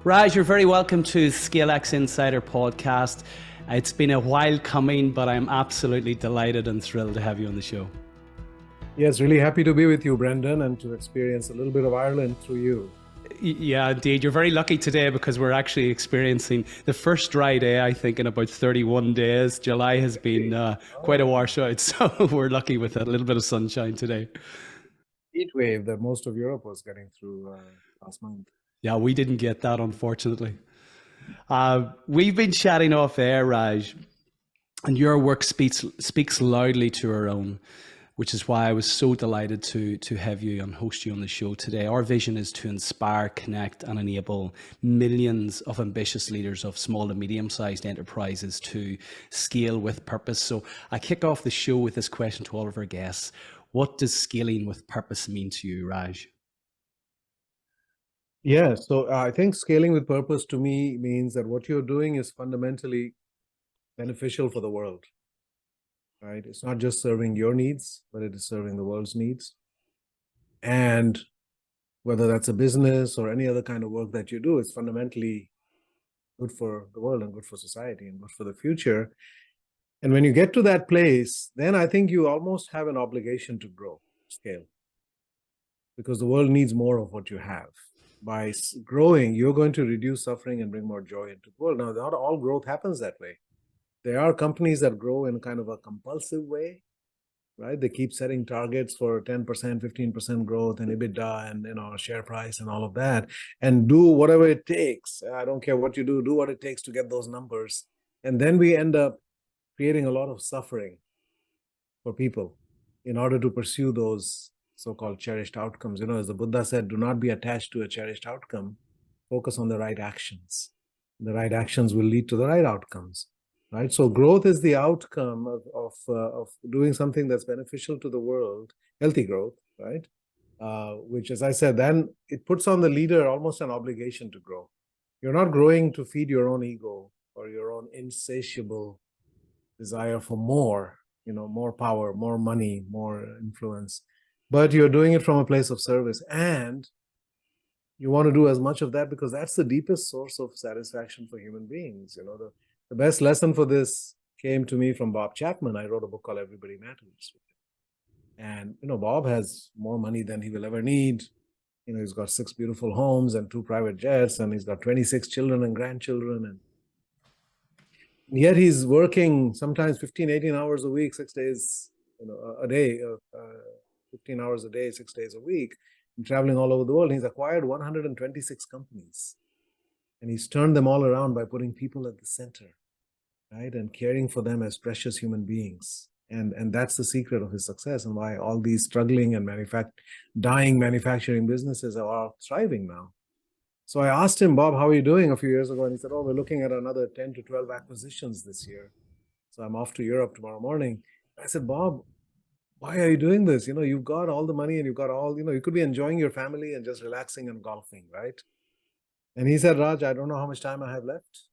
Raj, you're very welcome to ScaleX Insider podcast. It's been a while coming, but I'm absolutely delighted and thrilled to have you on the show. Yes, really happy to be with you, Brendan, and to experience a little bit of Ireland through you. Yeah, indeed. You're very lucky today because we're actually experiencing the first dry day, I think, in about 31 days. July has been quite a washout, so we're lucky with a little bit of sunshine today. Heat wave that most of Europe was getting through last month. Yeah, we didn't get that, unfortunately. We've been chatting off air, Raj, and your work speaks loudly to our own, which is why I was so delighted to have you and host you on the show today. Our vision is to inspire, connect, and enable millions of ambitious leaders of small to medium-sized enterprises to scale with purpose. So I kick off the show with this question to all of our guests. What does scaling with purpose mean to you, Raj? Yeah, so I think scaling with purpose to me means that what you're doing is fundamentally beneficial for the world, right? It's not just serving your needs, but it is serving the world's needs. And whether that's a business or any other kind of work that you do, it's fundamentally good for the world and good for society and good for the future. And when you get to that place, then I think you almost have an obligation to grow, scale, because the world needs more of what you have. By growing, you're going to reduce suffering and bring more joy into the world. Now, not all growth happens that way. There are companies that grow in kind of a compulsive way, right? They keep setting targets for 10%, 15% growth and EBITDA and share price and all of that, and do whatever it takes. I don't care what you do what it takes to get those numbers. And then we end up creating a lot of suffering for people in order to pursue those so-called cherished outcomes. As the Buddha said, do not be attached to a cherished outcome. Focus on the right actions. The right actions will lead to the right outcomes, right? So growth is the outcome of doing something that's beneficial to the world, healthy growth, right? Which, as I said, then it puts on the leader almost an obligation to grow. You're not growing to feed your own ego or your own insatiable desire for more, more power, more money, more influence, but you're doing it from a place of service, and you want to do as much of that because that's the deepest source of satisfaction for human beings. The best lesson for this came to me from Bob Chapman. I wrote a book called Everybody Matters. And, Bob has more money than he will ever need. He's got 6 beautiful homes and 2 private jets, and he's got 26 children and grandchildren. And yet he's working sometimes 15, 18 hours a week, 6 days, a day, 15 hours a day, 6 days a week, and traveling all over the world. He's acquired 126 companies, and he's turned them all around by putting people at the center, right? And caring for them as precious human beings. And that's the secret of his success and why all these struggling and dying manufacturing businesses are all thriving now. So I asked him, Bob, how are you doing a few years ago? And he said, we're looking at another 10 to 12 acquisitions this year. So I'm off to Europe tomorrow morning. I said, Bob, why are you doing this? You've got all the money and you've got all, you could be enjoying your family and just relaxing and golfing, right? And he said, Raj, I don't know how much time I have left.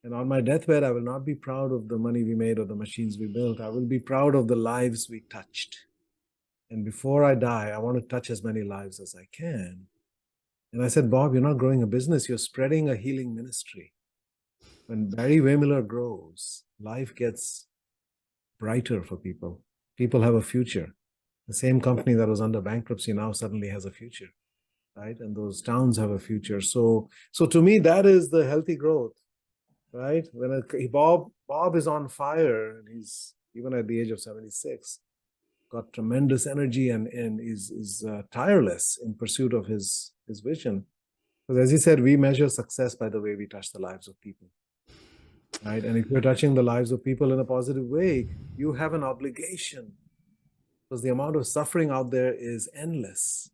And on my deathbed, I will not be proud of the money we made or the machines we built. I will be proud of the lives we touched. And before I die, I want to touch as many lives as I can. And I said, Bob, you're not growing a business, you're spreading a healing ministry. When Barry Wehmiller grows, life gets brighter for people. People have a future. The same company that was under bankruptcy now suddenly has a future, right? And those towns have a future. So to me, that is the healthy growth, right? When Bob is on fire, and he's even at the age of 76, got tremendous energy and is tireless in pursuit of his vision. Because as he said, we measure success by the way we touch the lives of people, right? And if you're touching the lives of people in a positive way, you have an obligation, because the amount of suffering out there is endless.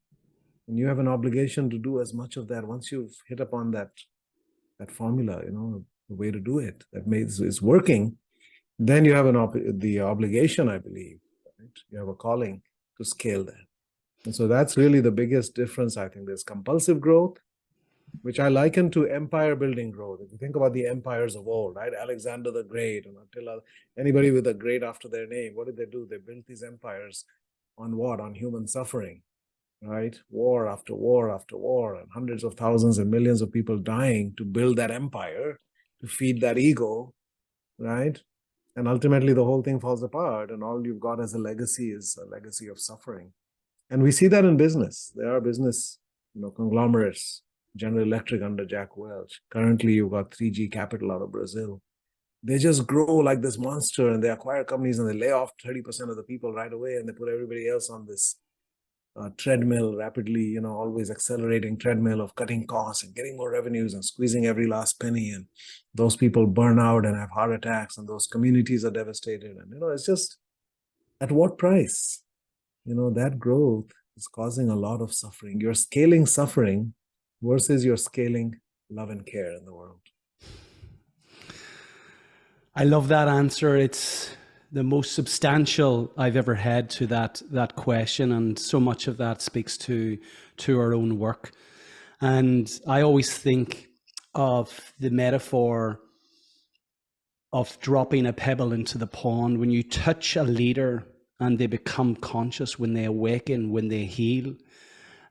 And you have an obligation to do as much of that. Once you've hit upon that formula, the way to do it that is working, then you have the obligation, I believe, right? You have a calling to scale that. And so that's really the biggest difference. I think there's compulsive growth, which I liken to empire building growth. If you think about the empires of old, right? Alexander the Great, and Attila, anybody with a great after their name, what did they do? They built these empires on what? On human suffering. right? War after war after war, and hundreds of thousands and millions of people dying to build that empire, to feed that ego, right? And ultimately, the whole thing falls apart, and all you've got as a legacy is a legacy of suffering. And we see that in business. There are business, conglomerates, General Electric under Jack Welch. Currently, you've got 3G Capital out of Brazil. They just grow like this monster, and they acquire companies and they lay off 30% of the people right away, and they put everybody else on this treadmill, rapidly, always accelerating treadmill of cutting costs and getting more revenues and squeezing every last penny. And those people burn out and have heart attacks, and those communities are devastated. And, it's just, at what price? That growth is causing a lot of suffering. You're scaling suffering versus you're scaling love and care in the world. I love that answer. It's the most substantial I've ever had to that question, and so much of that speaks to our own work. And I always think of the metaphor of dropping a pebble into the pond. When you touch a leader and they become conscious, when they awaken, when they heal,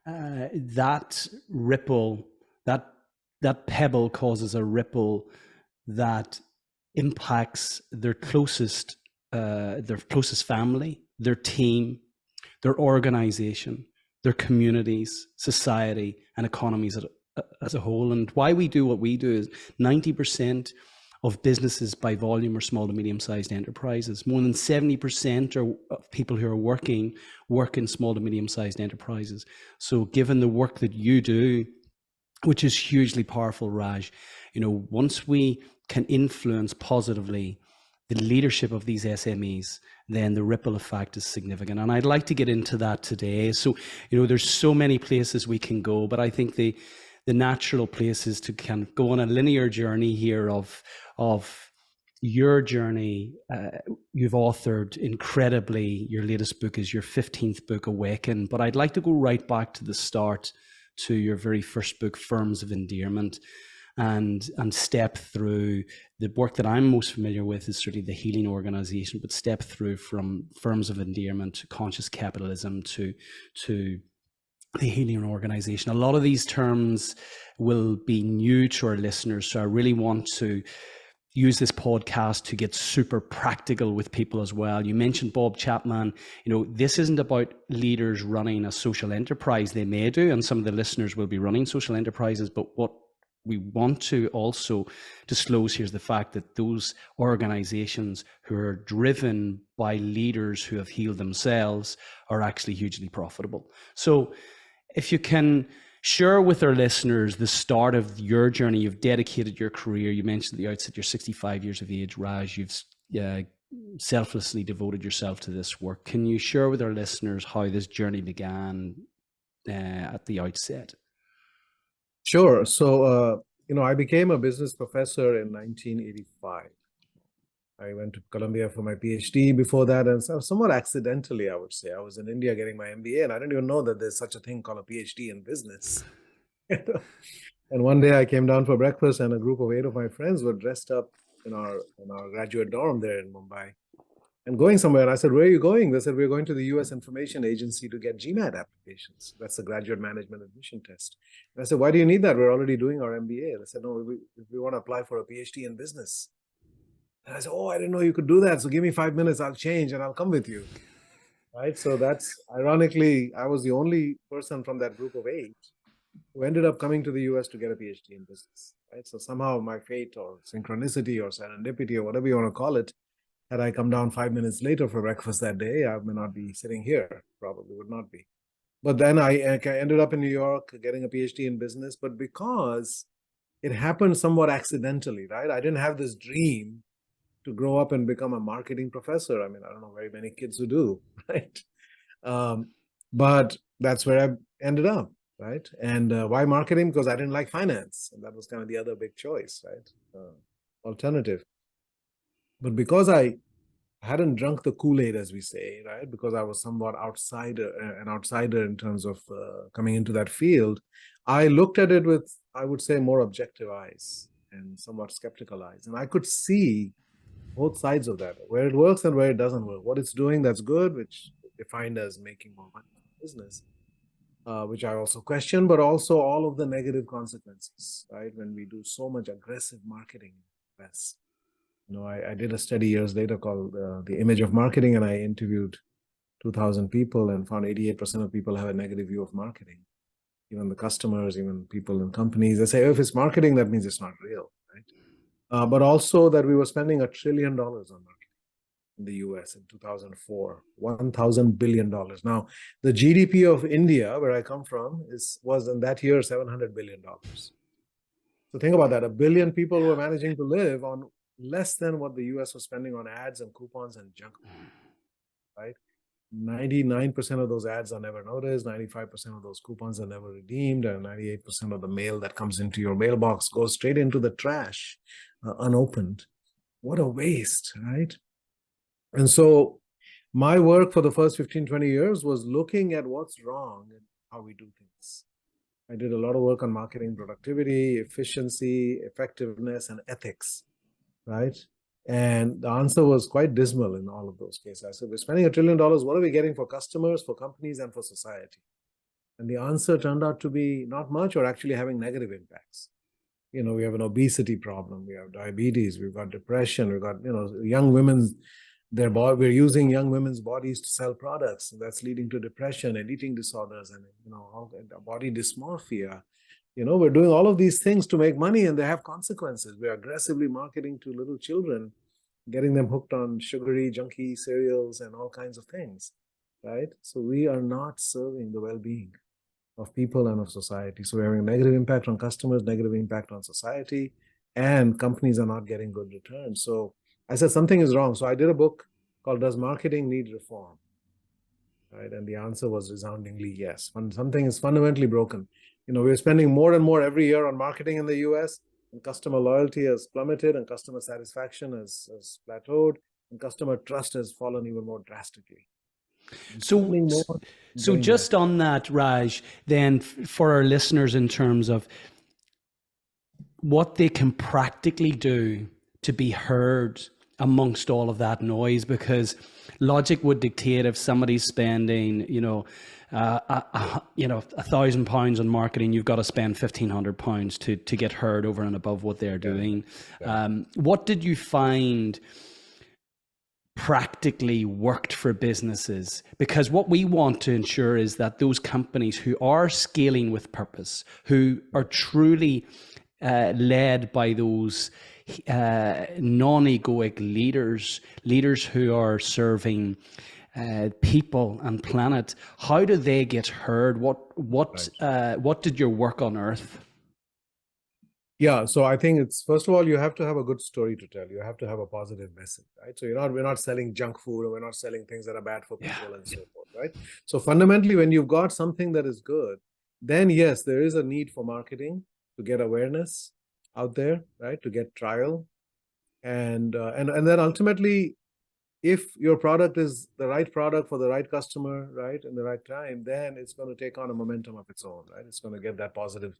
that ripple, that pebble causes a ripple that impacts their closest family, their team, their organization, their communities, society, and economies as a whole. And why we do what we do is 90% of businesses by volume are small to medium-sized enterprises. More than 70% of people who are work in small to medium-sized enterprises. So given the work that you do, which is hugely powerful, Raj, once we can influence positively the leadership of these SMEs, then the ripple effect is significant. And I'd like to get into that today. So, there's so many places we can go, but I think the natural place is to kind of go on a linear journey here of your journey. You've authored incredibly, your latest book is your 15th book, Awaken, but I'd like to go right back to the start, to your very first book, Firms of Endearment, and step through the work that I'm most familiar with is certainly the healing organization, but step through from Firms of Endearment to conscious capitalism to the healing organization. A lot of these terms will be new to our listeners, so I really want to use this podcast to get super practical with people as well. You mentioned Bob Chapman. This isn't about leaders running a social enterprise. They may do, and some of the listeners will be running social enterprises, but what we want to also disclose here is the fact that those organizations who are driven by leaders who have healed themselves are actually hugely profitable. So if you can share with our listeners the start of your journey. You've dedicated your career. You mentioned at the outset you're 65 years of age, Raj. You've selflessly devoted yourself to this work. Can you share with our listeners how this journey began at the outset? Sure. So, I became a business professor in 1985. I went to Columbia for my PhD before that, and somewhat accidentally, I would say. I was in India getting my MBA, and I didn't even know that there's such a thing called a PhD in business. And one day I came down for breakfast, and a group of 8 of my friends were dressed up in our graduate dorm there in Mumbai and going somewhere. And I said, "Where are you going?" They said, "We're going to the US Information Agency to get GMAT applications. That's the graduate management admission test." And I said, "Why do you need that? We're already doing our MBA." They said, "No, we want to apply for a PhD in business." And I said, "Oh, I didn't know you could do that. So give me 5 minutes, I'll change and I'll come with you." Right. So that's ironically, I was the only person from that group of 8 who ended up coming to the US to get a PhD in business. Right. So somehow my fate or synchronicity or serendipity or whatever you want to call it, had I come down 5 minutes later for breakfast that day, I may not be sitting here, probably would not be. But then I ended up in New York getting a PhD in business, but because it happened somewhat accidentally, right? I didn't have this dream to grow up and become a marketing professor. I mean, I don't know very many kids who do, right? But that's where I ended up, right? And why marketing? Because I didn't like finance. And that was kind of the other big choice, right? Alternative. But because I hadn't drunk the Kool-Aid, as we say, right? Because I was somewhat an outsider in terms of coming into that field, I looked at it with, I would say, more objective eyes and somewhat skeptical eyes. And I could see both sides of that, where it works and where it doesn't work. What it's doing that's good, which defined as making more money in business. which I also question, but also all of the negative consequences, right? When we do so much aggressive marketing in the US. I did a study years later called The Image of Marketing, and I interviewed 2,000 people and found 88% of people have a negative view of marketing. Even the customers, even people in companies, they say, oh, if it's marketing, that means it's not real, right? But also that we were spending $1 trillion on marketing in the US in 2004, $1,000 billion. Now, the GDP of India, where I come from, was in that year $700 billion. So think about that. 1 billion people were managing to live on less than what the US was spending on ads and coupons and junk, right? 99% of those ads are never noticed, 95% of those coupons are never redeemed, and 98% of the mail that comes into your mailbox goes straight into the trash, unopened. What a waste, right? And so my work for the first 15, 20 years was looking at what's wrong and how we do things. I did a lot of work on marketing productivity, efficiency, effectiveness, and ethics, right? And the answer was quite dismal in all of those cases. I said, we're spending $1 trillion. What are we getting for customers, for companies, and for society? And the answer turned out to be not much, or actually having negative impacts. We have an obesity problem. We have diabetes. We've got depression. We've got, young women's, we're using young women's bodies to sell products. And that's leading to depression and eating disorders and, body dysmorphia. We're doing all of these things to make money, and they have consequences. We're aggressively marketing to little children, getting them hooked on sugary, junky cereals and all kinds of things, right? So we are not serving the well-being of people and of society. So we're having a negative impact on customers, negative impact on society, and companies are not getting good returns. So I said something is wrong. So I did a book called Does Marketing Need Reform? Right? And the answer was resoundingly yes. Something is fundamentally broken. We're spending more and more every year on marketing in the US, and customer loyalty has plummeted, and customer satisfaction has plateaued, and customer trust has fallen even more drastically. So just on that, Raj, then for our listeners in terms of what they can practically do to be heard amongst all of that noise, because logic would dictate if somebody's spending, £1,000 on marketing, you've got to spend £1,500 to get heard over and above what they're doing. Yeah. What did you find practically worked for businesses? Because what we want to ensure is that those companies who are scaling with purpose, who are truly led by those non-egoic leaders who are serving people and planet, how do they get heard? What did your work unearth? Yeah, so I think it's, first of all, you have to have a good story to tell. You have to have a positive message, right? So we're not selling junk food, or we're not selling things that are bad for people and so forth, right? So fundamentally, when you've got something that is good, then yes, there is a need for marketing to get awareness out there, right? To get trial. And then ultimately, if your product is the right product for the right customer, right, in the right time, then it's going to take on a momentum of its own, right? It's going to get that positive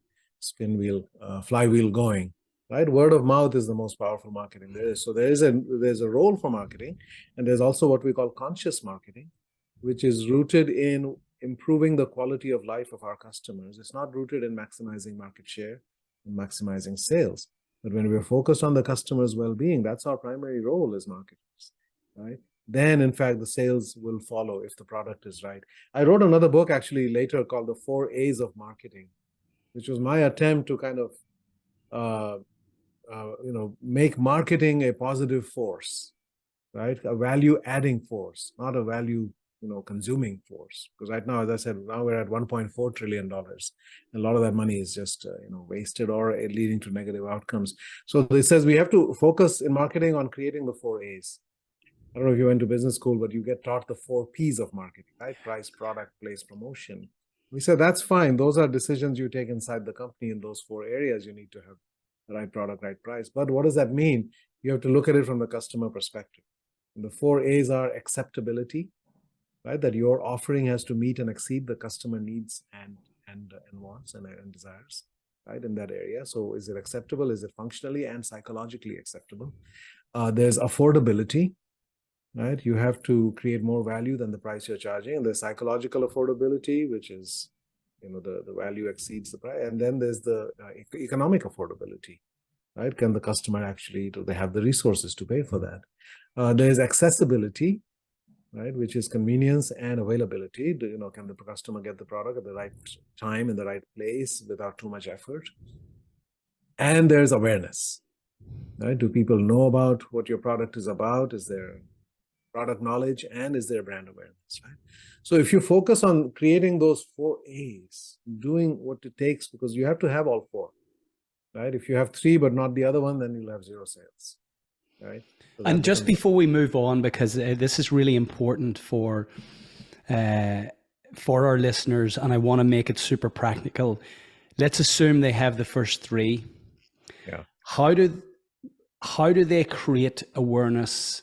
flywheel going, right? Word of mouth is the most powerful marketing there is. So there's a role for marketing, and there's also what we call conscious marketing, which is rooted in improving the quality of life of our customers. It's not rooted in maximizing market share and maximizing sales. But when we're focused on the customer's well-being, that's our primary role as marketers, right? Then, in fact, the sales will follow if the product is right. I wrote another book actually later called The 4 A's of Marketing, which was my attempt to kind of, make marketing a positive force, right? A value-adding force, not a value-consuming force. Because right now, as I said, now we're at $1.4 trillion. A lot of that money is just, wasted or leading to negative outcomes. So it says we have to focus in marketing on creating the 4 A's. I don't know if you went to business school, but you get taught the 4 P's of marketing, right? Price, product, place, promotion. We said, that's fine. Those are decisions you take inside the company. In those 4 areas, you need to have the right product, right price. But what does that mean? You have to look at it from the customer perspective. And the 4 A's are acceptability, right? That your offering has to meet and exceed the customer needs and wants and desires, right? In that area. So is it acceptable? Is it functionally and psychologically acceptable? There's affordability, right? You have to create more value than the price you're charging. And there's psychological affordability, which is, the value exceeds the price. And then there's the economic affordability, right? Can the customer actually, do they have the resources to pay for that? There's accessibility, right, which is convenience and availability. Can the customer get the product at the right time in the right place without too much effort? And there's awareness, right? Do people know about what your product is about? Is there product knowledge, and is there brand awareness, right? So if you focus on creating those 4 A's, doing what it takes, because you have to have all 4, right? If you have 3 but not the other one, then you'll have 0 sales, right? So And just before we move on, because this is really important for our listeners, and I want to make it super practical. Let's assume they have the first 3. Yeah. How do they create awareness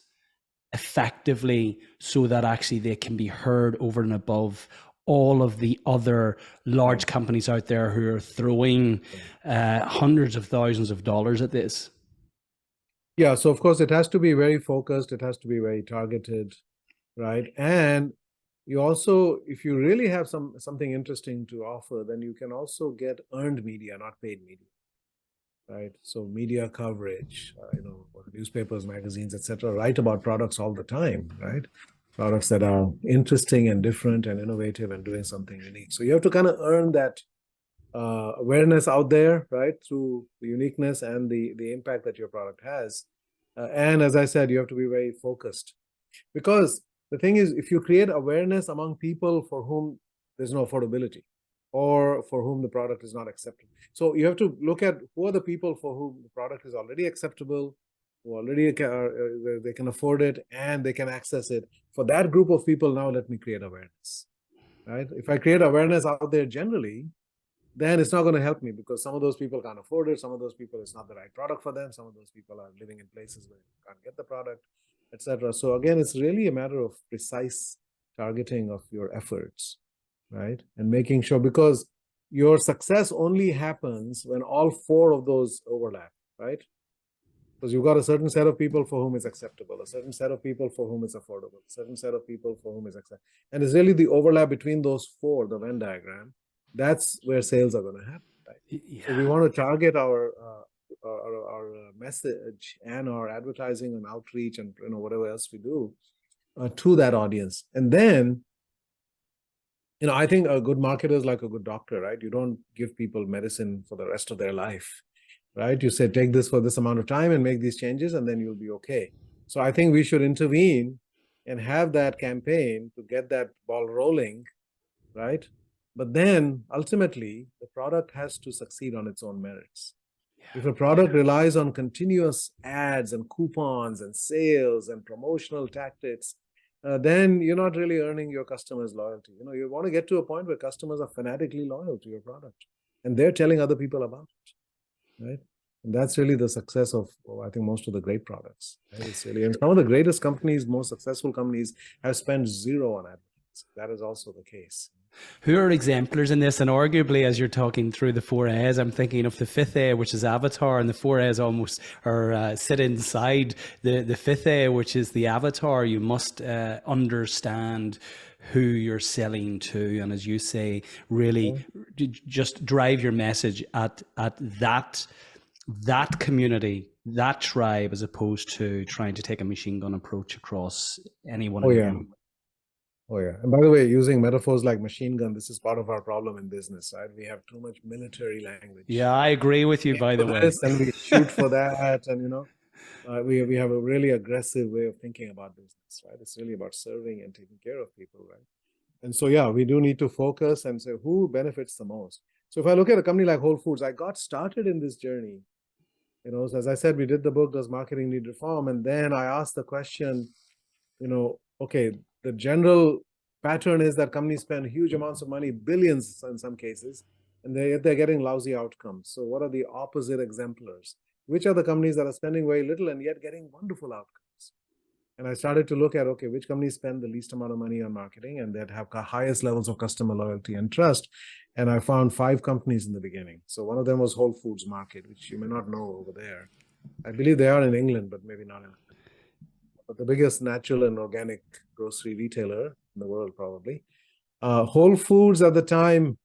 effectively so that actually they can be heard over and above all of the other large companies out there who are throwing hundreds of thousands of dollars at this? Yeah, so of course it has to be very focused, it has to be very targeted, right? And you also, if you really have something interesting to offer, then you can also get earned media, not paid media, right? So media coverage, newspapers, magazines, etc., write about products all the time, right? Products that are interesting and different and innovative and doing something unique. So you have to kind of earn that awareness out there, right, through the uniqueness and the impact that your product has. And as I said, you have to be very focused, because the thing is, if you create awareness among people for whom there's no affordability, or for whom the product is not acceptable. So you have to look at who are the people for whom the product is already acceptable, who already they can afford it and they can access it. For that group of people, now let me create awareness, right? If I create awareness out there generally, then it's not going to help me, because some of those people can't afford it. Some of those people, it's not the right product for them. Some of those people are living in places where you can't get the product, etc. So again, it's really a matter of precise targeting of your efforts, right? And making sure, because your success only happens when all 4 of those overlap, right? Because you've got a certain set of people for whom it's acceptable, a certain set of people for whom it's affordable, a certain set of people for whom it's acceptable. And it's really the overlap between those 4, the Venn diagram, that's where sales are going to happen, right? Yeah. So we want to target our message and our advertising and outreach and whatever else we do to that audience. And then, I think a good marketer is like a good doctor, right? You don't give people medicine for the rest of their life, right? You say, take this for this amount of time and make these changes, and then you'll be okay. So I think we should intervene and have that campaign to get that ball rolling, right? But then ultimately, the product has to succeed on its own merits. If a product relies on continuous ads and coupons and sales and promotional tactics, then you're not really earning your customers' loyalty. You want to get to a point where customers are fanatically loyal to your product, and they're telling other people about it, right? And that's really the success of, I think, most of the great products. Right? It's really, and some of the greatest companies, most successful companies, have spent 0 on advertising. That is also the case. Who are exemplars in this? And arguably, as you're talking through the 4 A's, I'm thinking of the 5th A, which is avatar, and the 4 A's almost are sit inside the 5th A, which is the avatar. You must understand who you're selling to, and as you say, really just drive your message at that community, that tribe, as opposed to trying to take a machine gun approach across anyone. Oh, yeah. Oh, yeah. And by the way, using metaphors like machine gun, this is part of our problem in business, right? We have too much military language. Yeah, I agree with you, by the way. And we shoot for that. And, we have a really aggressive way of thinking about business, right? It's really about serving and taking care of people, right? And so, yeah, we do need to focus and say who benefits the most. So if I look at a company like Whole Foods, I got started in this journey. As I said, we did the book, Does Marketing Need Reform? And then I asked the question, okay, the general pattern is that companies spend huge amounts of money, billions in some cases, and they're getting lousy outcomes. So what are the opposite exemplars? Which are the companies that are spending very little and yet getting wonderful outcomes? And I started to look at, okay, which companies spend the least amount of money on marketing and that have highest levels of customer loyalty and trust. And I found 5 companies in the beginning. So one of them was Whole Foods Market, which you may not know over there. I believe they are in England, but maybe not in but the biggest natural and organic grocery retailer in the world, probably. Whole Foods at the time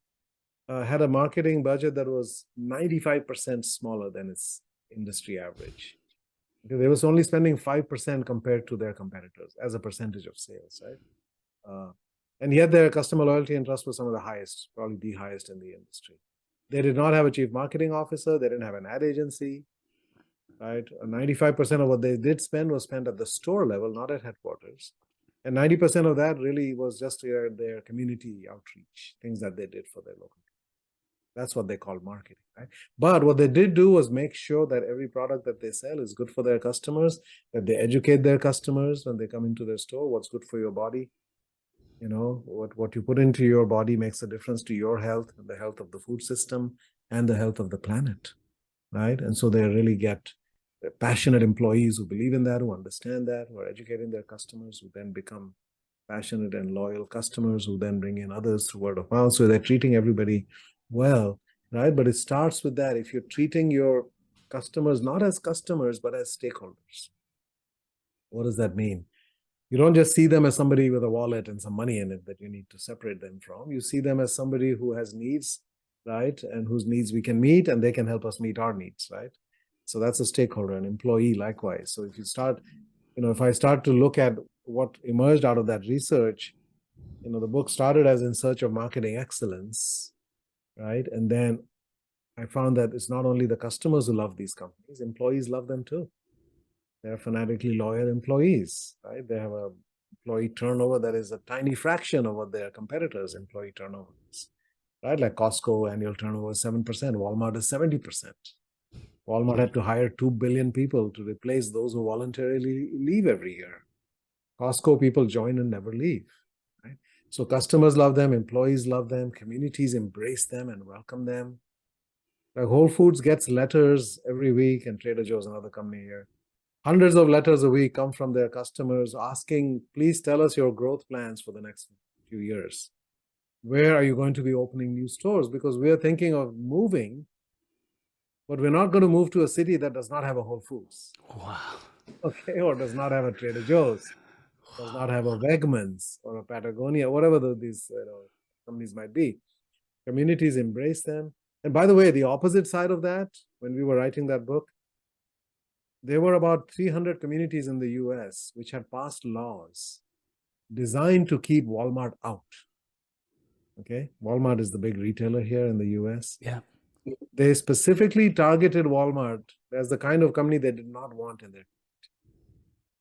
had a marketing budget that was 95% smaller than its industry average. Because they was only spending 5% compared to their competitors as a percentage of sales, right? And yet their customer loyalty and trust was some of the highest, probably the highest in the industry. They did not have a chief marketing officer. They didn't have an ad agency, right? 95% of what they did spend was spent at the store level, not at headquarters. And 90% of that really was just their community outreach, things that they did for their local. That's what they call marketing, right? But what they did do was make sure that every product that they sell is good for their customers, that they educate their customers when they come into their store, what's good for your body. You know, what you put into your body makes a difference to your health and the health of the food system and the health of the planet, right? And so they really get passionate employees who believe in that, who understand that, who are educating their customers, who then become passionate and loyal customers, who then bring in others through word of mouth. So they're treating everybody well, right? But it starts with that. If you're treating your customers not as customers, but as stakeholders, what does that mean? You don't just see them as somebody with a wallet and some money in it that you need to separate them from. You see them as somebody who has needs, right? And whose needs we can meet, and they can help us meet our needs, right? So that's a stakeholder, an employee likewise. So if you start, if I start to look at what emerged out of that research, the book started as In Search of Marketing Excellence, right? And then I found that it's not only the customers who love these companies, employees love them too. They're fanatically loyal employees, right? They have a employee turnover that is a tiny fraction of what their competitors' employee turnover is, right? Like Costco annual turnover is 7%, Walmart is 70%. Walmart had to hire 2 billion people to replace those who voluntarily leave every year. Costco people join and never leave, right? So customers love them, employees love them, communities embrace them and welcome them. Like Whole Foods gets letters every week, and Trader Joe's, another company here. Hundreds of letters a week come from their customers asking, please tell us your growth plans for the next few years. Where are you going to be opening new stores? Because we're thinking of moving, but we're not going to move to a city that does not have a Whole Foods. Wow. Okay, or does not have a Trader Joe's, does not have a Wegmans or a Patagonia, whatever these companies might be. Communities embrace them. And by the way, the opposite side of that, when we were writing that book, there were about 300 communities in the US which had passed laws designed to keep Walmart out. Okay, Walmart is the big retailer here in the US. Yeah. They specifically targeted Walmart as the kind of company they did not want in their.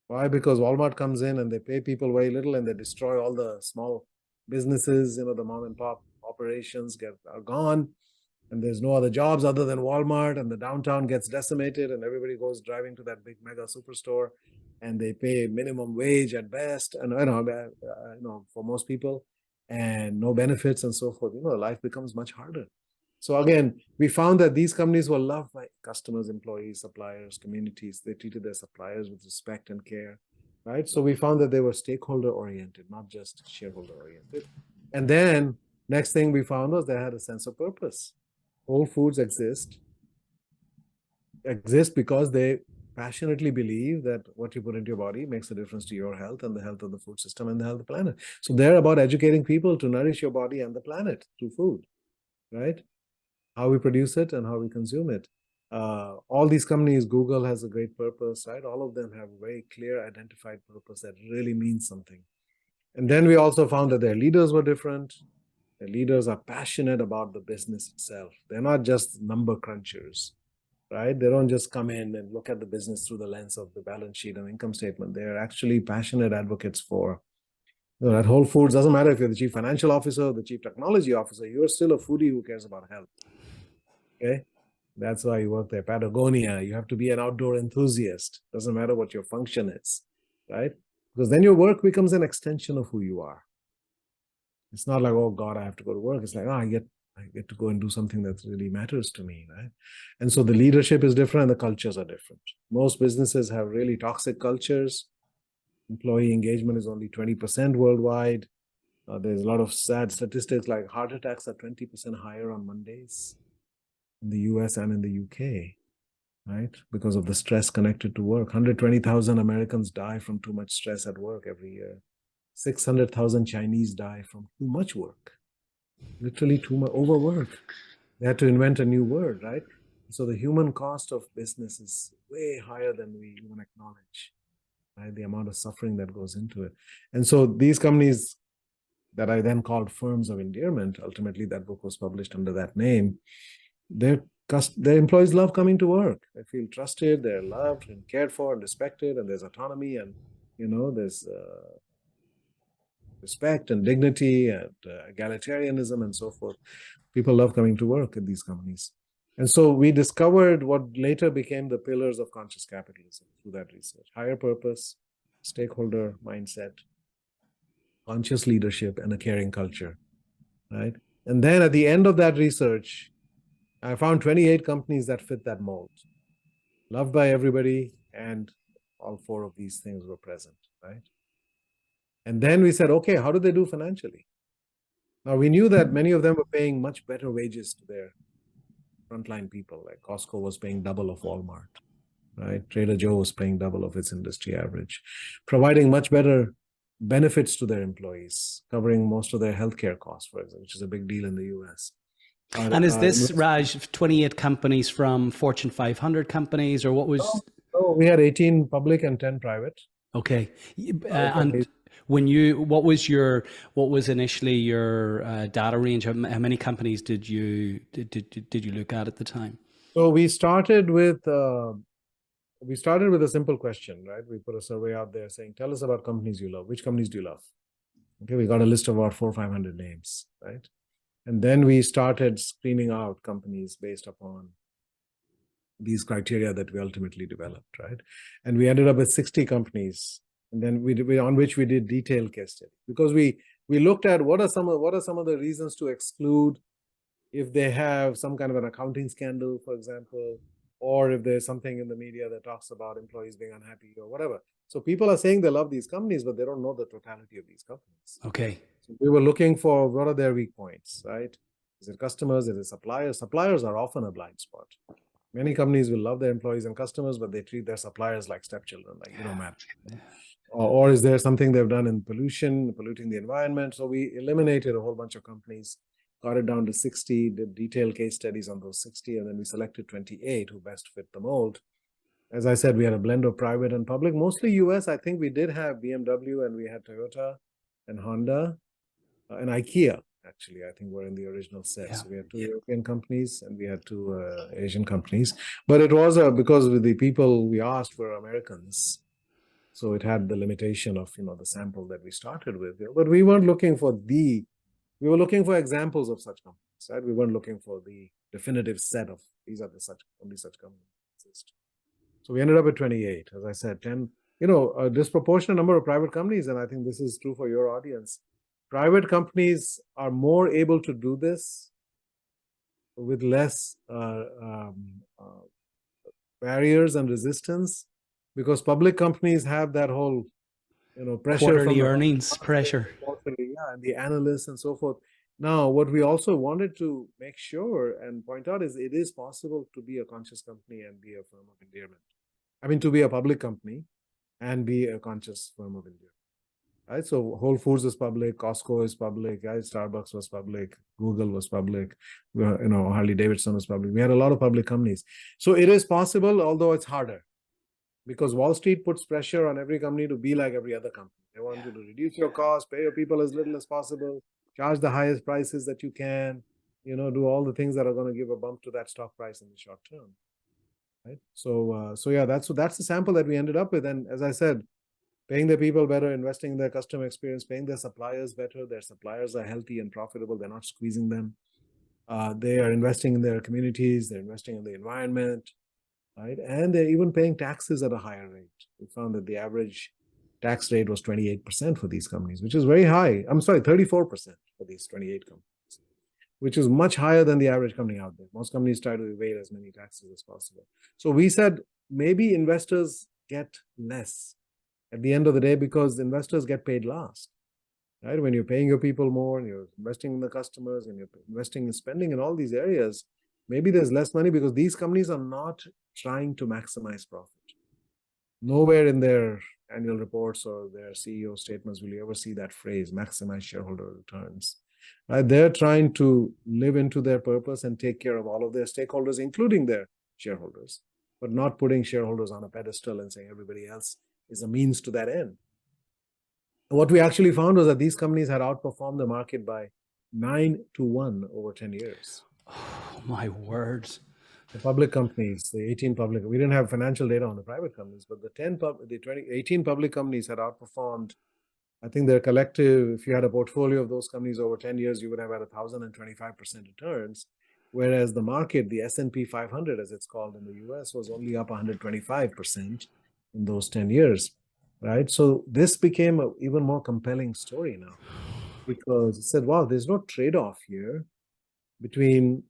Why? Because Walmart comes in and they pay people very little and they destroy all the small businesses, the mom and pop operations are gone. And there's no other jobs other than Walmart, and the downtown gets decimated, and everybody goes driving to that big mega superstore, and they pay minimum wage at best, and for most people, and no benefits and so forth. Life becomes much harder. So again, we found that these companies were loved by customers, employees, suppliers, communities. They treated their suppliers with respect and care, right? So we found that they were stakeholder oriented, not just shareholder oriented. And then next thing we found was they had a sense of purpose. Whole Foods exist because they passionately believe that what you put into your body makes a difference to your health and the health of the food system and the health of the planet. So they're about educating people to nourish your body and the planet through food, right? How we produce it and how we consume it. All these companies, Google has a great purpose, right? All of them have a very clear identified purpose that really means something. And then we also found that their leaders were different. The leaders are passionate about the business itself. They're not just number crunchers, right? They don't just come in and look at the business through the lens of the balance sheet and income statement. They're actually passionate advocates for, at Whole Foods, doesn't matter if you're the chief financial officer or the chief technology officer, you're still a foodie who cares about health. Okay? That's why you work there. Patagonia, you have to be an outdoor enthusiast. Doesn't matter what your function is, right? Because then your work becomes an extension of who you are. It's not like, oh God, I have to go to work. It's like, I get to go and do something that really matters to me, right? And so the leadership is different and the cultures are different. Most businesses have really toxic cultures. Employee engagement is only 20% worldwide. There's a lot of sad statistics like heart attacks are 20% higher on Mondays in the US and in the UK, right? Because of the stress connected to work. 120,000 Americans die from too much stress at work every year. 600,000 Chinese die from too much work. literally too much overwork. They had to invent a new word, right? So the human cost of business is way higher than we even acknowledge, right? The amount of suffering that goes into it. And so these companies that I then called firms of endearment, ultimately that book was published under that name, their employees love coming to work. They feel trusted, they're loved and cared for and respected, and there's autonomy, and there's respect and dignity and egalitarianism and so forth. People love coming to work at these companies. And so we discovered what later became the pillars of conscious capitalism through that research: higher purpose, stakeholder mindset, conscious leadership, and a caring culture, right? And then at the end of that research, I found 28 companies that fit that mold, loved by everybody, and all four of these things were present, right? And then we said, okay, how do they do financially? Now, we knew that many of them were paying much better wages to their frontline people. Like Costco was paying double of Walmart, right? Trader Joe was paying double of its industry average, providing much better benefits to their employees, covering most of their healthcare costs, for example, which is a big deal in the US. And is this, Raj, 28 companies from Fortune 500 companies, or what was? Oh, we had 18 public and 10 private. Okay. And what was initially your data range? How many companies did you look at the time? So we started with a simple question, right? We put a survey out there saying, tell us about companies you love. Which companies do you love? Okay, we got a list of about 400 or 500 names, right? And then we started screening out companies based upon these criteria that we ultimately developed, right? And we ended up with 60 companies, and then on which we did detailed case studies, because we looked at what are some of the reasons to exclude if they have some kind of an accounting scandal, for example, or if there's something in the media that talks about employees being unhappy or whatever. So people are saying they love these companies, but they don't know the totality of these companies. Okay. So we were looking for what are their weak points, right? Is it customers? Is it suppliers? Suppliers are often a blind spot. Many companies will love their employees and customers, but they treat their suppliers like stepchildren, like you don't matter. Or is there something they've done in polluting the environment? So we eliminated a whole bunch of companies, got it down to 60, did detailed case studies on those 60, and then we selected 28 who best fit the mold. As I said, we had a blend of private and public, mostly US. I think we did have BMW, and we had Toyota and Honda and IKEA. Actually, I think we're in the original set. Yeah. So we had two European companies and we had two Asian companies. But it was because the people we asked were Americans. So it had the limitation of, the sample that we started with. But we weren't looking for we were looking for examples of such companies, right? We weren't looking for the definitive set of these are only such companies exist. So we ended up at 28, as I said, 10, a disproportionate number of private companies. And I think this is true for your audience. Private companies are more able to do this with less barriers and resistance, because public companies have that whole, pressure quarterly from earnings pressure, and the analysts and so forth. Now, what we also wanted to make sure and point out is it is possible to be a conscious company and be a firm of endearment. I mean, to be a public company and be a conscious firm of endearment. Right, so Whole Foods is public, Costco is public, right? Starbucks was public, Google was public, Harley Davidson was public. We had a lot of public companies. So it is possible, although it's harder, because Wall Street puts pressure on every company to be like every other company. They want you to reduce your costs, pay your people as little as possible, charge the highest prices that you can, do all the things that are going to give a bump to that stock price in the short term. Right. So yeah, that's the sample that we ended up with. And as I said, paying their people better, investing in their customer experience, paying their suppliers better. Their suppliers are healthy and profitable. They're not squeezing them. They are investing in their communities. They're investing in the environment, right? And they're even paying taxes at a higher rate. We found that the average tax rate was 28% for these companies, which is very high. I'm sorry, 34% for these 28 companies, which is much higher than the average company out there. Most companies try to evade as many taxes as possible. So we said maybe investors get less at the end of the day, because investors get paid last, right? When you're paying your people more and you're investing in the customers and you're investing in spending in all these areas, maybe there's less money because these companies are not trying to maximize profit. Nowhere in their annual reports or their CEO statements will you ever see that phrase, maximize shareholder returns. Right? They're trying to live into their purpose and take care of all of their stakeholders, including their shareholders, but not putting shareholders on a pedestal and saying everybody else is a means to that end. What we actually found was that these companies had outperformed the market by 9-1 over 10 years. Oh, my words. The public companies, the 18 public, we didn't have financial data on the private companies, but the 18 public companies had outperformed. I think their collective, if you had a portfolio of those companies over 10 years, you would have had 1,025% returns. Whereas the market, the S&P 500, as it's called in the US, was only up 125% in those 10 years, right? So this became an even more compelling story now, because it said, wow, there's no trade-off here between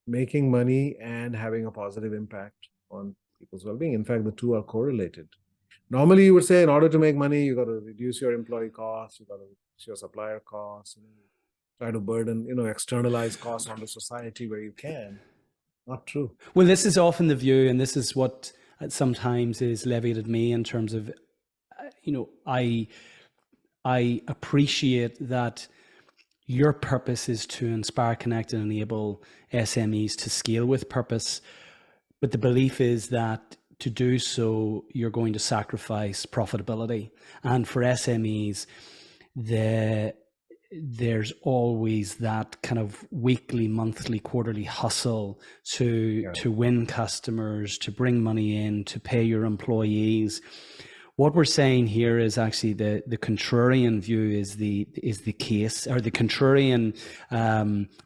making money and having a positive impact on people's well-being. In fact, the two are correlated. Normally, you would say in order to make money, you got to reduce your employee costs, you got to reduce your supplier costs, try to burden, externalize costs onto society where you can. Not true. Well, this is often the view, and this is what sometimes is levied at me in terms of, I appreciate that your purpose is to inspire, connect, and enable SMEs to scale with purpose. But the belief is that to do so, you're going to sacrifice profitability. And for SMEs, there's always that kind of weekly, monthly, quarterly hustle to win customers, to bring money in, to pay your employees. What we're saying here is actually the contrarian view is the case, or the contrarian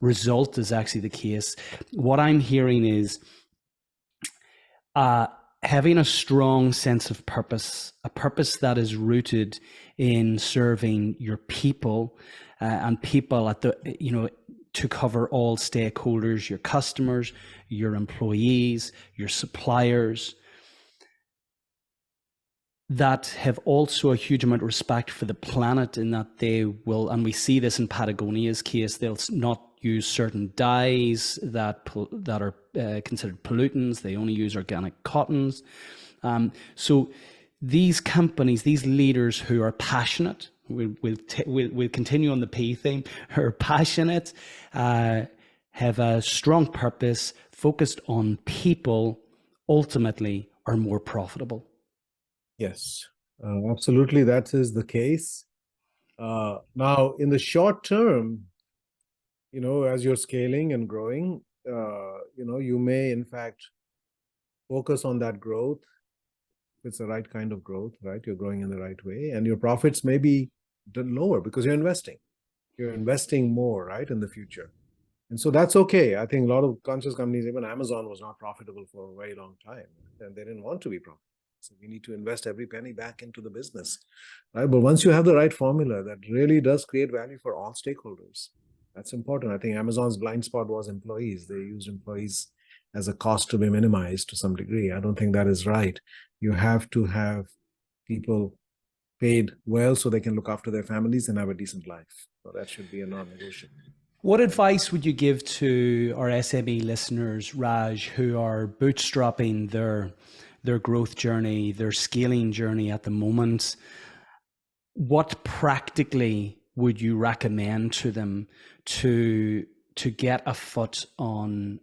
result is actually the case. What I'm hearing is having a strong sense of purpose, a purpose that is rooted in serving your people, and people at the, to cover all stakeholders, your customers, your employees, your suppliers, that have also a huge amount of respect for the planet, in that they will, and we see this in Patagonia's case, they'll not use certain dyes that are considered pollutants. They only use organic cottons. So these companies, these leaders who are passionate, we'll continue on the P theme, who are passionate, have a strong purpose, focused on people, ultimately are more profitable. Yes, absolutely. That is the case. Now, in the short term, as you're scaling and growing, you may in fact focus on that growth. It's the right kind of growth, right? You're growing in the right way, and your profits may be lower because you're investing. You're investing more, right, in the future. And so that's okay. I think a lot of conscious companies, even Amazon, was not profitable for a very long time, and they didn't want to be profitable. So we need to invest every penny back into the business, right? But once you have the right formula that really does create value for all stakeholders, that's important. I think Amazon's blind spot was employees. They used employees as a cost to be minimized to some degree. I don't think that is right. You have to have people paid well so they can look after their families and have a decent life. So that should be a non-negotiable. What advice would you give to our SME listeners, Raj, who are bootstrapping their growth journey, their scaling journey at the moment? What practically would you recommend to them to get a foot on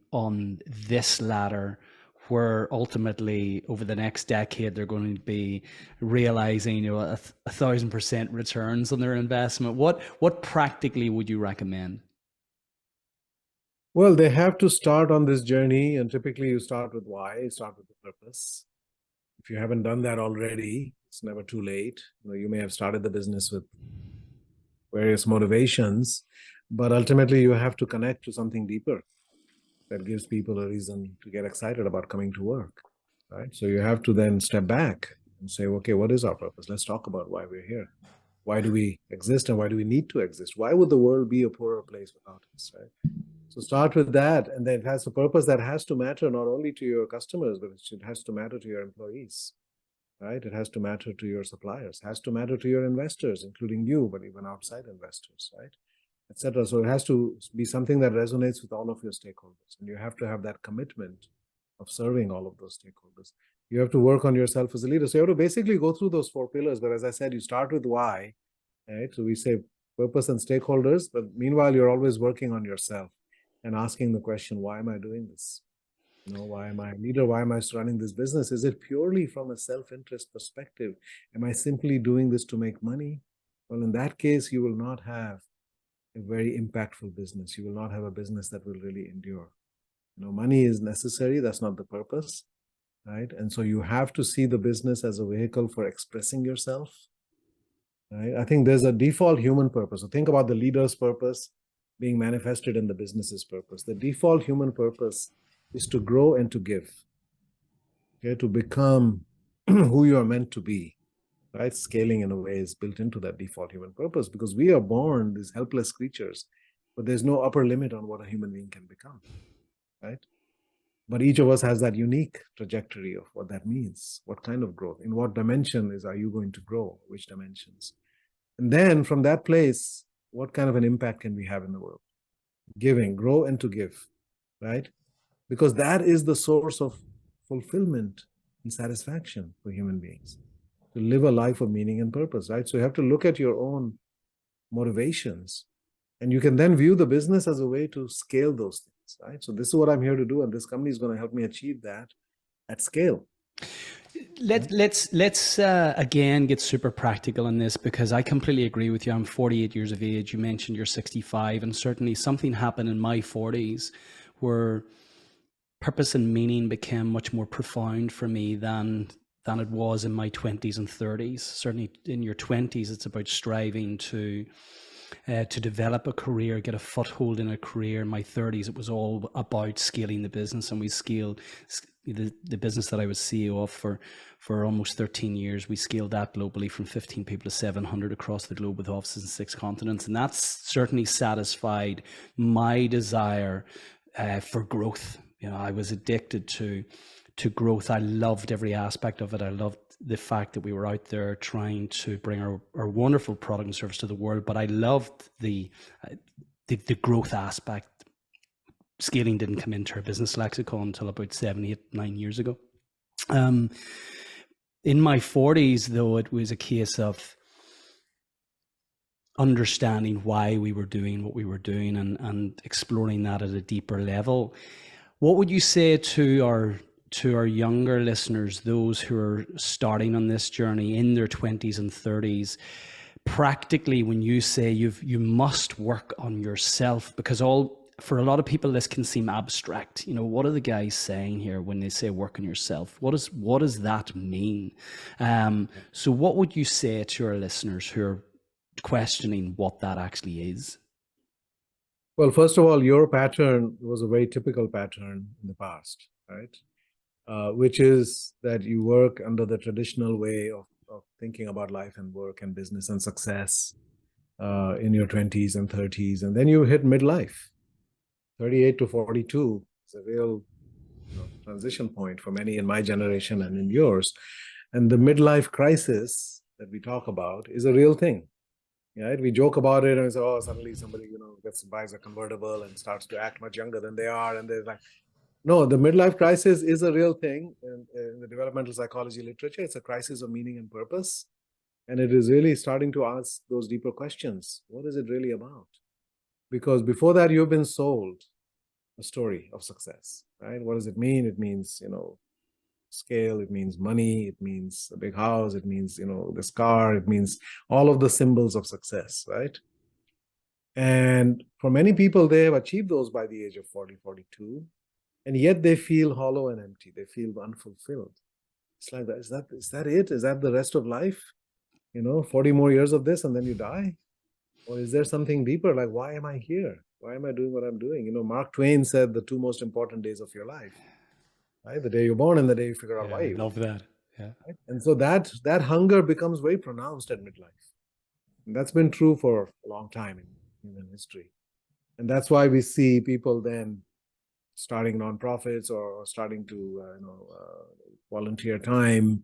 this ladder, where ultimately over the next decade they're going to be realizing 1,000% returns on their investment? What practically would you recommend? Well, they have to start on this journey, and typically you start with why, you start with the purpose. If you haven't done that already, it's never too late. You may have started the business with various motivations, but ultimately you have to connect to something deeper that gives people a reason to get excited about coming to work, right? So you have to then step back and say, okay, what is our purpose? Let's talk about why we're here. Why do we exist, and why do we need to exist? Why would the world be a poorer place without us, right? So start with that, and then it has a purpose that has to matter not only to your customers, but it has to matter to your employees, right? It has to matter to your suppliers, has to matter to your investors, including you, but even outside investors, right? Etc. So it has to be something that resonates with all of your stakeholders, and you have to have that commitment of serving all of those stakeholders. You have to work on yourself as a leader. So you have to basically go through those 4 pillars. But as I said, you start with why, right? So we say purpose and stakeholders, but meanwhile, you're always working on yourself and asking the question, why am I doing this? Why am I a leader? Why am I running this business? Is it purely from a self-interest perspective? Am I simply doing this to make money? Well, in that case, you will not have a very impactful business. You will not have a business that will really endure. Money is necessary. That's not the purpose, right? And so you have to see the business as a vehicle for expressing yourself, right? I think there's a default human purpose. So think about the leader's purpose being manifested in the business's purpose. The default human purpose is to grow and to give, okay, to become who you are meant to be, right? Scaling in a way is built into that default human purpose because we are born these helpless creatures, but there's no upper limit on what a human being can become, right? But each of us has that unique trajectory of what that means, what kind of growth, in what dimension are you going to grow, which dimensions? And then from that place, what kind of an impact can we have in the world? Giving, grow and to give, right? Because that is the source of fulfillment and satisfaction for human beings, to live a life of meaning and purpose, right? So you have to look at your own motivations, and you can then view the business as a way to scale those things, right? So this is what I'm here to do, and this company is going to help me achieve that at scale. Let's again get super practical in this, because I completely agree with you. I'm 48 years of age. You mentioned you're 65, and certainly something happened in my 40s where purpose and meaning became much more profound for me than it was in my 20s and 30s. Certainly in your 20s, it's about striving to develop a career, get a foothold in a career. In my 30s, it was all about scaling the business, and we scaled the business that I was CEO of for almost 13 years. We scaled that globally from 15 people to 700 across the globe with offices in 6 continents. And that's certainly satisfied my desire for growth. I was addicted to growth. I loved every aspect of it. I loved the fact that we were out there trying to bring our wonderful product and service to the world, but I loved the growth aspect. Scaling didn't come into our business lexicon until about 7, 8, 9 years ago. In my 40s, though, it was a case of understanding why we were doing what we were doing and exploring that at a deeper level. What would you say to our younger listeners, those who are starting on this journey in their 20s and 30s, practically, when you say you must work on yourself? Because for a lot of people, this can seem abstract. What are the guys saying here when they say work on yourself? What does that mean? So what would you say to our listeners who are questioning what that actually is? Well, first of all, your pattern was a very typical pattern in the past, right? Which is that you work under the traditional way of thinking about life and work and business and success in your 20s and 30s. And then you hit midlife. 38 to 42 is a real transition point for many in my generation and in yours. And the midlife crisis that we talk about is a real thing. Right? We joke about it and we say, oh, suddenly somebody, buys a convertible and starts to act much younger than they are. And they're like, no, the midlife crisis is a real thing. In the developmental psychology literature, it's a crisis of meaning and purpose. And it is really starting to ask those deeper questions. What is it really about? Because before that, you've been sold a story of success, right? What does it mean? It means, scale, it means money, it means a big house, it means, this car, it means all of the symbols of success, right? And for many people, they have achieved those by the age of 40, 42, and yet they feel hollow and empty. They feel unfulfilled. It's like that. Is that it? Is that the rest of life? 40 more years of this and then you die? Or is there something deeper? Like, why am I here? Why am I doing what I'm doing? Mark Twain said the 2 most important days of your life, right? The day you're born and the day you figure out why you. I love that. Yeah. Right? And so that hunger becomes very pronounced at midlife. And that's been true for a long time in human history. And that's why we see people then starting nonprofits or starting to volunteer time,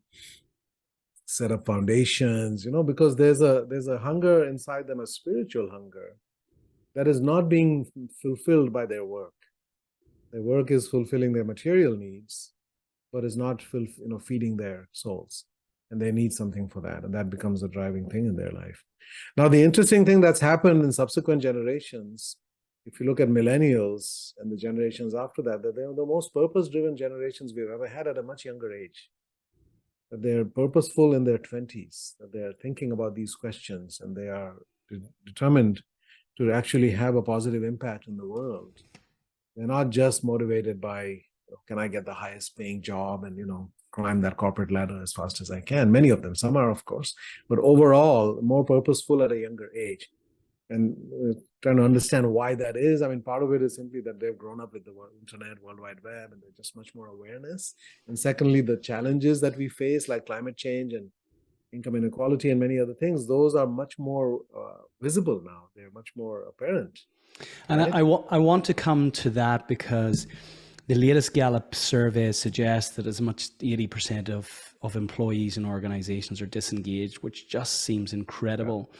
set up foundations, because there's a hunger inside them, a spiritual hunger that is not being fulfilled by their work. Their work is fulfilling their material needs, but is not feeding their souls. and they need something for that, and that becomes a driving thing in their life. Now, the interesting thing that's happened in subsequent generations, if you look at millennials and the generations after that, that they're the most purpose-driven generations we've ever had at a much younger age. That they're purposeful in their 20s, that they're thinking about these questions, and they are determined to actually have a positive impact in the world. They're not just motivated by, can I get the highest paying job and, climb that corporate ladder as fast as I can. Many of them, some are, of course, but overall, more purposeful at a younger age. And trying to understand why that is. I mean, part of it is simply that they've grown up with the internet, World Wide Web, and there's just much more awareness. And secondly, the challenges that we face, like climate change and income inequality and many other things, those are much more visible now. They're much more apparent. And right? I want to come to that, because the latest Gallup survey suggests that as much as 80% of employees in organizations are disengaged, which just seems incredible. Yeah.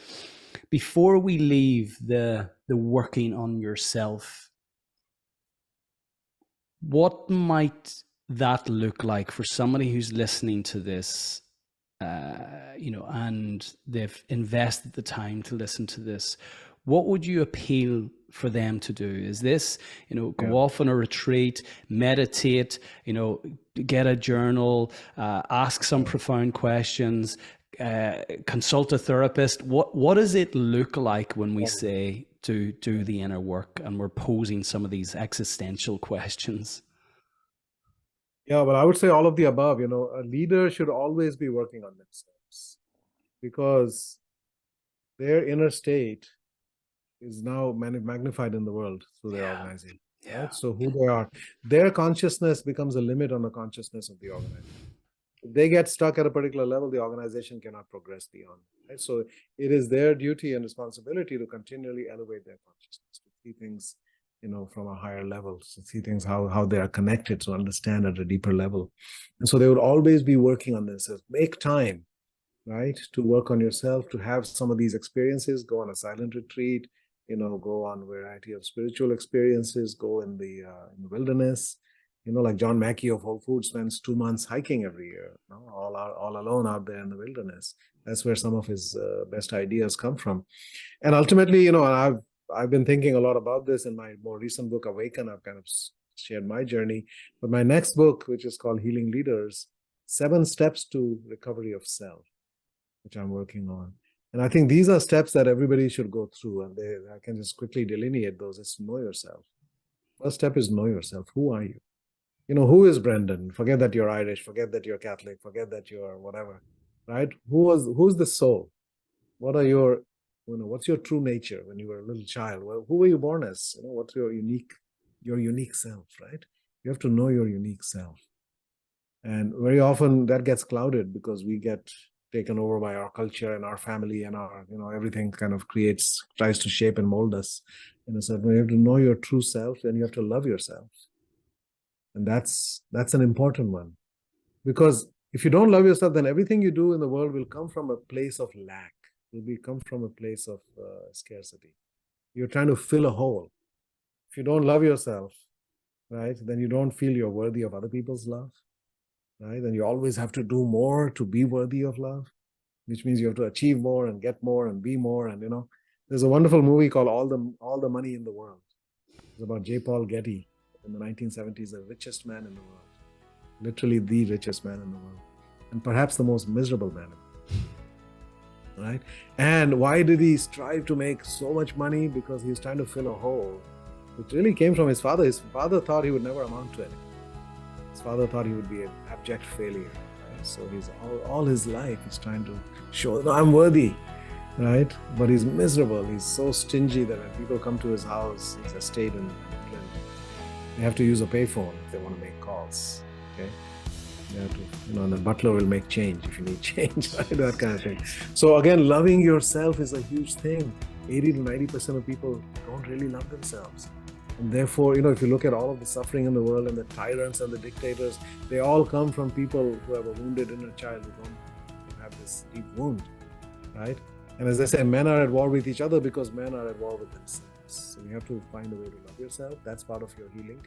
Before we leave the working on yourself, what might that look like for somebody who's listening to this, and they've invested the time to listen to this? What would you appeal for them to do? Is this, go off on a retreat, meditate, get a journal, ask some profound questions, consult a therapist? What does it look like when we say to do the inner work and we're posing some of these existential questions? Yeah, but I would say all of the above. A leader should always be working on themselves, because their inner state is now magnified in the world through their organization. Yeah. Right? So who they are, their consciousness becomes a limit on the consciousness of the organization. If they get stuck at a particular level, the organization cannot progress beyond. Right? So it is their duty and responsibility to continually elevate their consciousness, to see things, from a higher level, to see things how they are connected, to understand at a deeper level. And so they would always be working on this. Make time, right, to work on yourself, to have some of these experiences, go on a silent retreat, go on a variety of spiritual experiences, go in the wilderness. Like John Mackey of Whole Foods spends 2 months hiking every year, all alone out there in the wilderness. That's where some of his best ideas come from. And ultimately, I've been thinking a lot about this in my more recent book, Awaken. I've kind of shared my journey. But my next book, which is called Healing Leaders, 7 Steps to Recovery of Self, which I'm working on. And I think these are steps that everybody should go through, and I can just quickly delineate those. It's know yourself. First step is know yourself. Who are you? Who is Brendan? Forget that you're Irish. Forget that you're Catholic. Forget that you're whatever, right? Who's the soul? What are your, what's your true nature when you were a little child? Well, who were you born as? What's your unique self, right? You have to know your unique self. And very often that gets clouded because we get taken over by our culture and our family and our, everything kind of tries to shape and mold us in a certain way. You have to know your true self, and you have to love yourself. And that's an important one, because if you don't love yourself, then everything you do in the world will come from a place of lack. It will come from a place of scarcity. You're trying to fill a hole. If you don't love yourself, right, then you don't feel you're worthy of other people's love. Right? Then you always have to do more to be worthy of love, which means you have to achieve more and get more and be more. And there's a wonderful movie called All the Money in the World. It's about J. Paul Getty in the 1970s, the richest man in the world, literally the richest man in the world, and perhaps the most miserable man in the world. Right? And why did he strive to make so much money? Because he was trying to fill a hole, which really came from his father. His father thought he would never amount to anything. His father thought he would be an abject failure. Right? So he's all his life he's trying to show, no, I'm worthy, right? But he's miserable. He's so stingy that when people come to his house, his estate in England, they have to use a payphone if they want to make calls. Okay, they have to, and the butler will make change if you need change, right? That kind of thing. So again, loving yourself is a huge thing. 80 to 90% of people don't really love themselves. And therefore, if you look at all of the suffering in the world and the tyrants and the dictators, they all come from people who have a wounded inner child, who don't have this deep wound, right? And as I say, men are at war with each other because men are at war with themselves. So you have to find a way to love yourself. That's part of your healing.